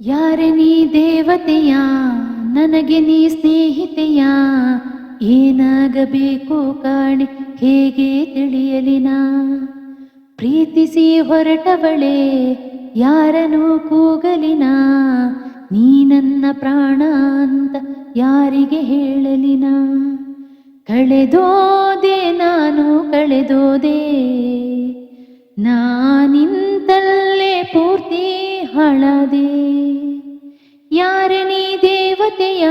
ಯಾರೆ ನೀ ದೇವತೆಯ ನನಗೆ ನೀ ಸ್ನೇಹಿತೆಯ, ಏನಾಗಬೇಕು ಕಾಣೆ ಹೇಗೆ ತಿಳಿಯಲಿನ. ಪ್ರೀತಿಸಿ ಹೊರಟವಳೆ ಯಾರನ್ನು ಕೂಗಲಿನ, ನೀ ನನ್ನ ಪ್ರಾಣ ಅಂತ ಯಾರಿಗೆ ಹೇಳಲಿನ. ಕಳೆದೋದೆ ನಾನು ಕಳೆದೋದೆ, ನಾನಿಂತಲ್ಲೇ ಪೂರ್ತಿ ಹಾಳಾದೆ. ಯಾರೆ ನೀ ದೇವತೆಯ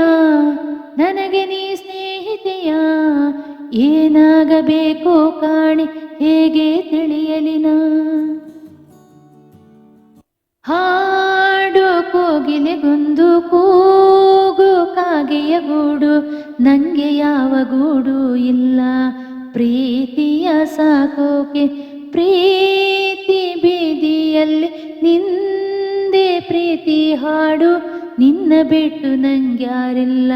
ನನಗೆ ನೀ ಸ್ನೇಹಿತೆಯ, ಏನಾಗಬೇಕು ಕಾಣೆ ಹೇಗೆ ತಿಳಿಯಲಿನ. ಹಾಡು ಕೋಗಿಲೆಗೊಂದು ಕೂಗು ಕಾಗೆಯ ಗೂಡು, ನಂಗೆ ಯಾವ ಗೂಡು ಇಲ್ಲ ಪ್ರೀತಿಯ ಸಾಕೋಕೆ. ಪ್ರೀತಿ ಬೀದಿಯಲ್ಲಿ ನಿಂದೆ ಪ್ರೀತಿ ಹಾಡು, ನಿನ್ನ ಬಿಟ್ಟು ನಂಗ್ಯಾರಿಲ್ಲ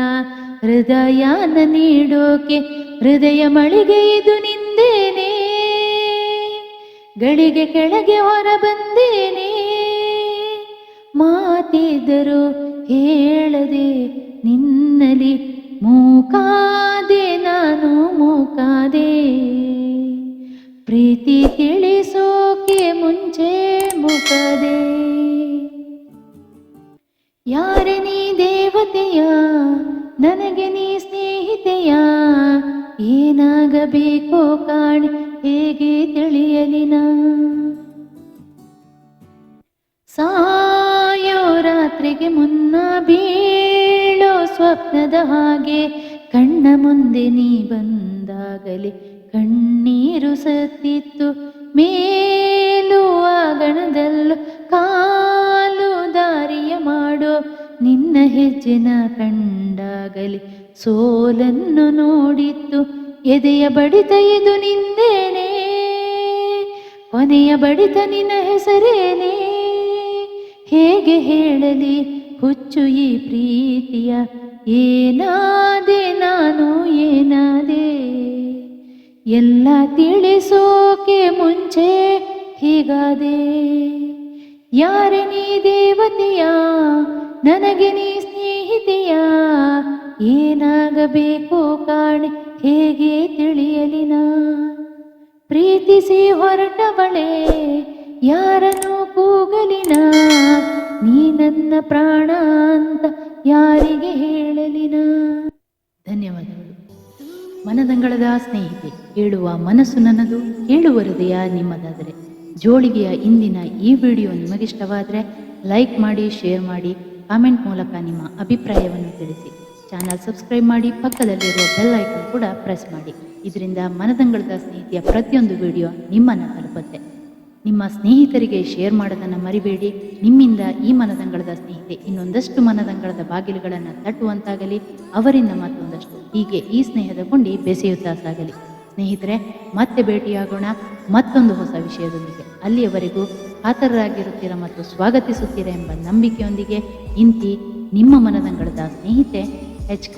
ಹೃದಯನ ನೀಡೋಕೆ. ಹೃದಯ ಮಳಿಗೆ ಇದು ನಿಂದೇನೆ, ಗಳಿಗೆ ಕೆಳಗೆ ಹೊರ ಬಂದೇನೆ. ಮಾತಿದ್ದರು ಹೇಳದೆ ನಿನ್ನಲಿ ಮೂಕಾದೆ ನಾನು ಮೂಕಾದೆ. ಪ್ರೀತಿ ತಿಳಿಸೋಕೆ ಮುಂಚೆ ಮುಖದೆ. ಯಾರೆ ನೀ ದೇವತೆಯ ನನಗೆ ನೀ ಸ್ನೇಹಿತೆಯ, ಏನಾಗಬೇಕು ಕಾಣೆ ಹೇಗೆ ತಿಳಿಯಲಿನ. ಸಾಯೋ ರಾತ್ರಿಗೆ ಮುನ್ನ ಬೀಳೋ ಸ್ವಪ್ನದ ಹಾಗೆ, ಕಣ್ಣ ಮುಂದೆ ನೀ ಬಂದಾಗಲೇ ಕಣ್ಣೀರು ಸತ್ತಿತ್ತು. ಮೇಲು ಆಗಣದಲ್ಲೂ ಕಾಲು ದಾರಿಯ ಮಾಡೋ, ನಿನ್ನ ಹೆಜ್ಜೆನ ಕಂಡಾಗಲೇ ಸೋಲನ್ನು ನೋಡಿತ್ತು. ಎದೆಯ ಬಡಿತ ಇದು ನಿಂದೇನೆ, ಕೊನೆಯ ಬಡಿತ ನಿನ್ನ ಹೆಸರೇನೆ. ಹೇಗೆ ಹೇಳಲಿ ಹುಚ್ಚು ಈ ಪ್ರೀತಿಯ, ಏನಾದೆ ನಾನು ಏನಾದೆ. ಎಲ್ಲ ತಿಳಿಸೋಕೆ ಮುಂಚೆ ಹೀಗಾದೆ. ಯಾರೆ ನೀ ದೇವತೆಯ ನನಗೆ ನೀ ಸ್ನೇಹಿತೆಯ, ಏನಾಗಬೇಕು ಕಾಣೆ ಹೇಗೆ ತಿಳಿಯಲಿನ. ಪ್ರೀತಿಸಿ ಹೊರಟವಳೆ ಯಾರನ್ನು ಕೂಗಲಿನ, ನೀ ನನ್ನ ಪ್ರಾಣ ಅಂತ ಯಾರಿಗೆ ಹೇಳಲಿನ. ಧನ್ಯವಾದಗಳು. ಮನದಂಗಳದ ಸ್ನೇಹಿತೆ, ಹೇಳುವ ಮನಸ್ಸು ನನ್ನದು, ಹೇಳುವ ಹೃದಯ ನಿಮ್ಮದಾದರೆ. ಜೋಳಿಗೆಯ ಇಂದಿನ ಈ ವಿಡಿಯೋ ನಿಮಗಿಷ್ಟವಾದರೆ ಲೈಕ್ ಮಾಡಿ, ಶೇರ್ ಮಾಡಿ, ಕಾಮೆಂಟ್ ಮೂಲಕ ನಿಮ್ಮ ಅಭಿಪ್ರಾಯವನ್ನು ತಿಳಿಸಿ. ಚಾನಲ್ ಸಬ್ಸ್ಕ್ರೈಬ್ ಮಾಡಿ, ಪಕ್ಕದಲ್ಲಿರುವ ಬೆಲ್ ಐಕಾನ್ ಕೂಡ ಪ್ರೆಸ್ ಮಾಡಿ. ಇದರಿಂದ ಮನದಂಗಳದ ಸ್ನೇಹಿತೆಯ ಪ್ರತಿಯೊಂದು ವಿಡಿಯೋ ನಿಮ್ಮನ್ನು ತಲುಪುತ್ತೆ. ನಿಮ್ಮ ಸ್ನೇಹಿತರಿಗೆ ಶೇರ್ ಮಾಡೋದನ್ನು ಮರಿಬೇಡಿ. ನಿಮ್ಮಿಂದ ಈ ಮನದಂಗಳದ ಸ್ನೇಹಿತೆ ಇನ್ನೊಂದಷ್ಟು ಮನದಂಗಳದ ಬಾಗಿಲುಗಳನ್ನು ತಟ್ಟುವಂತಾಗಲಿ, ಅವರಿಂದ ಮತ್ತೊಂದಷ್ಟು. ಹೀಗೆ ಈ ಸ್ನೇಹದ ಕೊಂಡಿ ಬೆಸೆಯುತ್ತಾ ಸಾಗಲಿ. ಸ್ನೇಹಿತರೆ, ಮತ್ತೆ ಭೇಟಿಯಾಗೋಣ ಮತ್ತೊಂದು ಹೊಸ ವಿಷಯದೊಂದಿಗೆ. ಅಲ್ಲಿಯವರೆಗೂ ಕಾತರರಾಗಿರುತ್ತೀರಾ ಮತ್ತು ಸ್ವಾಗತಿಸುತ್ತೀರಾ ಎಂಬ ನಂಬಿಕೆಯೊಂದಿಗೆ ಇಂತಿ ನಿಮ್ಮ ಮನದಂಗಳದ ಸ್ನೇಹಿತೆ HK.